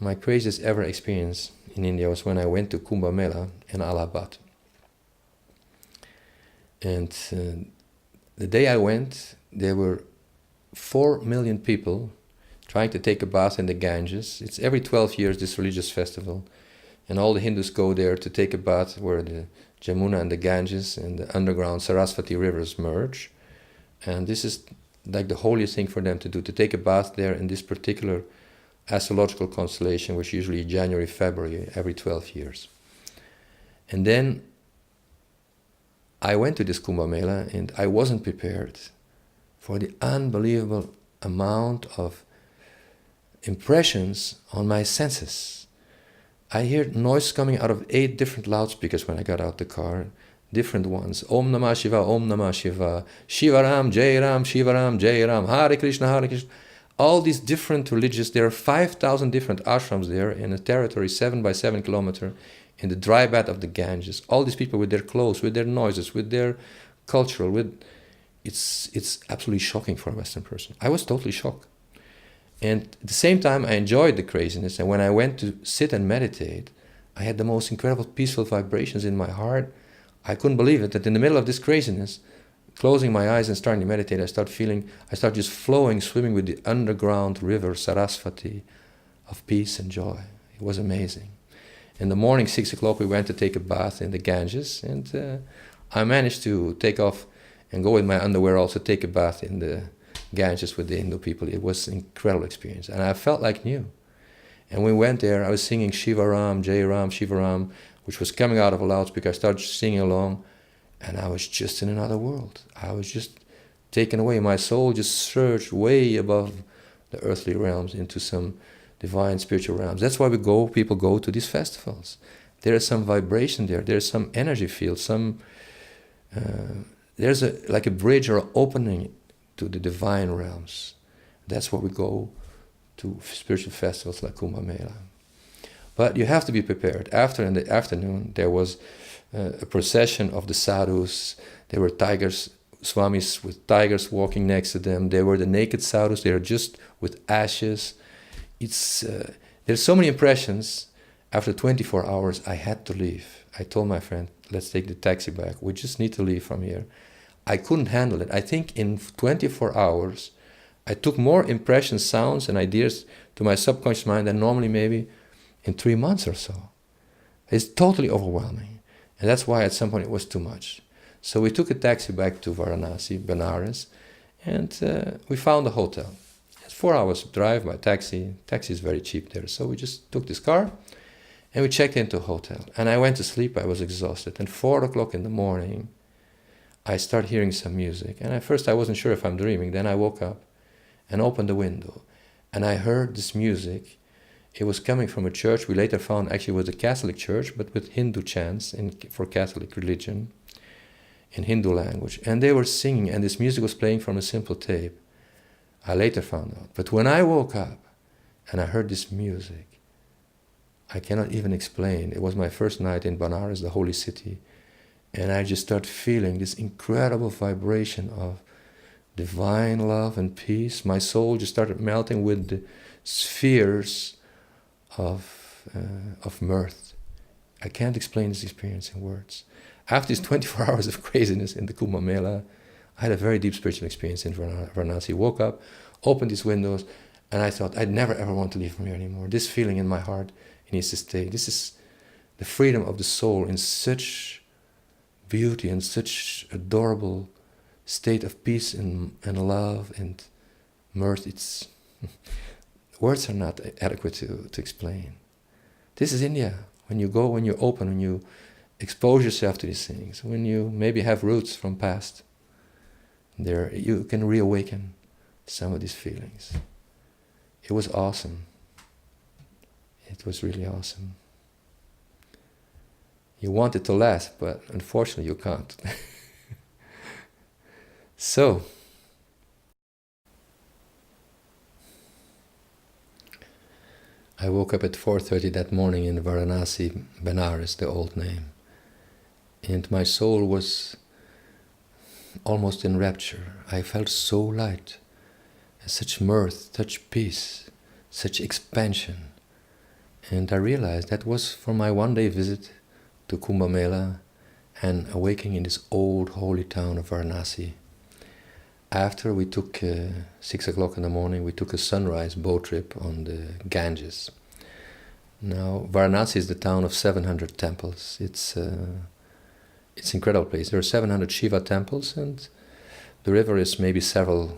my craziest ever experience in India was when I went to Kumbh Mela in Allahabad. And the day I went, there were 4 million people trying to take a bath in the Ganges. It's every 12 years, this religious festival. And all the Hindus go there to take a bath where the Jamuna and the Ganges and the underground Saraswati rivers merge. And this is like the holiest thing for them to do, to take a bath there in this particular astrological constellation, which usually January, February, every 12 years. And then I went to this Kumbh Mela and I wasn't prepared for the unbelievable amount of impressions on my senses. I hear noise coming out of 8 different loudspeakers when I got out the car, different ones. Om Namah Shiva, Om Namah Shiva, Shiva Ram, Jai Ram, Shiva Ram, Jai Ram, Hare Krishna, Hare Krishna. All these different religious, there are 5,000 different ashrams there in a territory 7 by 7 kilometer in the dry bed of the Ganges. All these people with their clothes, with their noises, with their cultural, it's absolutely shocking for a Western person. I was totally shocked. And at the same time, I enjoyed the craziness. And when I went to sit and meditate, I had the most incredible peaceful vibrations in my heart. I couldn't believe it, that in the middle of this craziness, closing my eyes and starting to meditate, I start just flowing, swimming with the underground river Saraswati of peace and joy. It was amazing. In the morning, 6 o'clock, we went to take a bath in the Ganges, and I managed to take off and go with my underwear, also take a bath in the Ganges with the Hindu people. It was an incredible experience, and I felt like new. And when we went there, I was singing Shiva Ram, Jai Ram, Shiva Ram, which was coming out of a loudspeaker. I started singing along, and I was just in another world. I was just taken away. My soul just surged way above the earthly realms into some divine spiritual realms. That's why people go to these festivals. There is some vibration there. There's some energy field. There's like a bridge or opening to the divine realms. That's why we go to spiritual festivals like Kumbh Mela. But you have to be prepared. After, in the afternoon, there was a procession of the sadhus. There were tigers, swamis with tigers walking next to them. There were the naked sadhus. They were just with ashes. There's so many impressions. After 24 hours, I had to leave. I told my friend, let's take the taxi back. We just need to leave from here. I couldn't handle it. I think in 24 hours, I took more impressions, sounds, and ideas to my subconscious mind than normally maybe in 3 months or so. It's totally overwhelming. And that's why at some point it was too much. So we took a taxi back to Varanasi, Benares, and we found a hotel. It's 4 hours drive by taxi. Taxi is very cheap there. So we just took this car and we checked into a hotel. And I went to sleep. I was exhausted. And 4 o'clock in the morning, I started hearing some music. And at first I wasn't sure if I'm dreaming. Then I woke up and opened the window. And I heard this music. It was coming from a church we later found actually was a Catholic church, but with Hindu chants for Catholic religion in Hindu language. And they were singing, and this music was playing from a simple tape. I later found out. But when I woke up and I heard this music, I cannot even explain. It was my first night in Benares, the holy city, and I just started feeling this incredible vibration of divine love and peace. My soul just started melting with the spheres of mirth. I can't explain this experience in words. After these 24 hours of craziness in the Kumbh Mela, I had a very deep spiritual experience in Varanasi. Woke up, opened these windows, and I thought, I'd never ever want to leave from here anymore. This feeling in my heart, it needs to stay. This is the freedom of the soul in such beauty and such adorable state of peace and love and mirth. It's words are not adequate to explain. This is India. When you go, when you open, when you expose yourself to these things, when you maybe have roots from past, there you can reawaken some of these feelings. It was awesome. It was really awesome. You want it to last, but unfortunately you can't. So, I woke up at 4:30 that morning in Varanasi, Benares, the old name. And my soul was almost in rapture. I felt so light, such mirth, such peace, such expansion. And I realized that was for my one-day visit to Kumbh Mela and awakening in this old holy town of Varanasi. After we took 6 o'clock in the morning, we took a sunrise boat trip on the Ganges. Now, Varanasi is the town of 700 temples. It's an incredible place. There are 700 Shiva temples, and the river is maybe several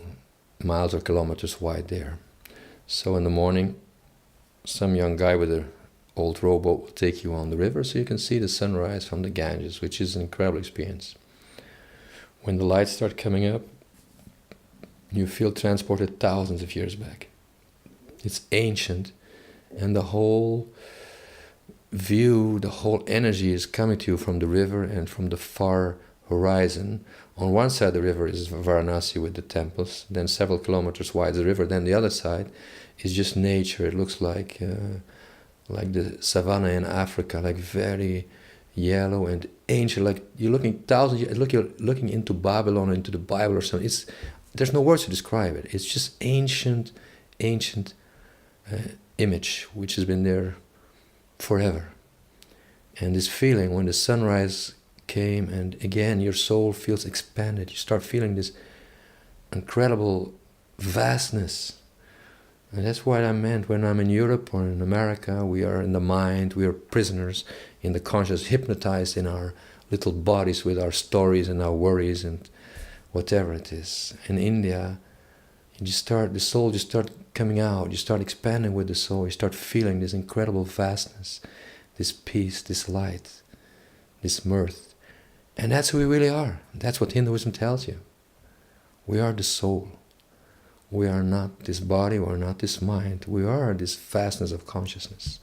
miles or kilometers wide there. So in the morning, some young guy with an old rowboat will take you on the river so you can see the sunrise from the Ganges, which is an incredible experience. When the lights start coming up, you feel transported thousands of years back. It's ancient, and the whole view, the whole energy is coming to you from the river and from the far horizon. On one side of the river is Varanasi with the temples, then several kilometers wide the river, then the other side is just nature. It looks like the savanna in Africa, like very yellow and ancient, like you're looking thousands years, you're looking into Babylon, into the Bible or something. There's no words to describe it. It's just ancient image which has been there forever. And this feeling when the sunrise came, and again your soul feels expanded, you start feeling this incredible vastness. And that's what I meant when I'm in Europe or in America. We are in the mind, we are prisoners in the conscious, hypnotized in our little bodies with our stories and our worries and whatever it is. In India, the soul just start coming out, you start expanding with the soul, you start feeling this incredible vastness, this peace, this light, this mirth. And that's who we really are. That's what Hinduism tells you. We are the soul. We are not this body, we are not this mind. We are this vastness of consciousness.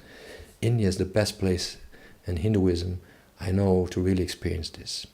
India is the best place, and Hinduism, I know, to really experience this.